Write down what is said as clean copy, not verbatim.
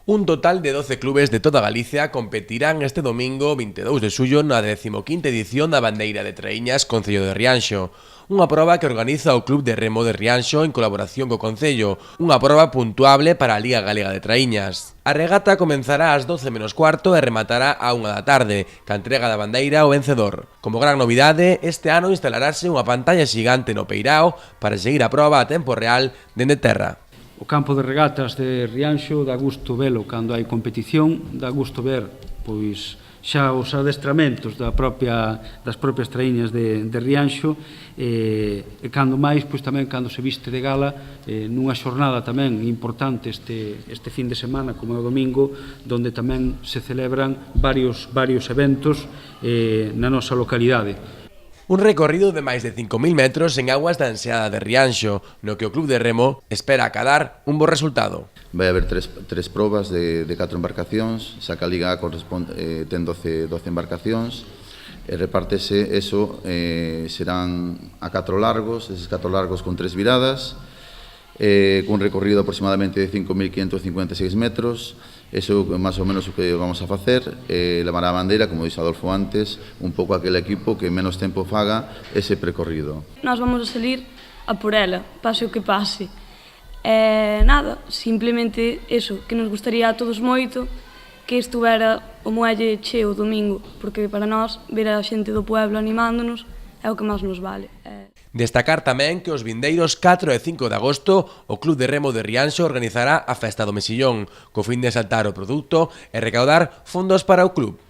Un total de 12 clubes de toda Galicia competirán este domingo 22 de xullo na 15ª edición da Bandeira de Traíñas Concello de Rianxo, unha proba que organiza o Club de Remo de Rianxo en colaboración co Concello, unha proba puntuable para a Liga Galega de Traíñas. A regata comenzará ás 12 menos cuarto e rematará á 1 da tarde, ca entrega da bandeira ao vencedor. Como gran novidade, este ano instalarase unha pantalla xigante no peirao para seguir a proba a tempo real dende terra. O campo de regatas de Rianxo dá gusto velo cando hai competición, dá gusto ver pois xa os adestramentos das propias traíñas de Rianxo e cando máis, pois tamén cando se viste de gala nunha xornada tamén importante este fin de semana, como é o domingo, donde tamén se celebran varios eventos na nosa localidade. Un recorrido de máis de 5.000 metros en aguas da Enseada de Rianxo, no que o Club de Remo espera acadar un bo resultado. Vai haber tres probas de 4 embarcacións, xa que a Liga A ten 12 embarcacións, e repártese eso, serán a 4 largos, eses 4 largos con 3 viradas, cun recorrido aproximadamente de 5.556 metros. Eso é máis ou menos o que vamos a facer, levar a bandeira, como dixo Adolfo antes, un pouco aquele equipo que menos tempo faga ese percorrido. Nós vamos a salir a por ela, pase o que pase. Nada, simplemente eso, que nos gustaría a todos moito que estuvera o muelle cheo o domingo, porque para nós ver a xente do pueblo animándonos é o que máis nos vale. Destacar tamén que os vindeiros 4 e 5 de agosto o Club de Remo de Rianxo organizará a Festa do Mesillón, co fin de exaltar o produto e recaudar fondos para o club.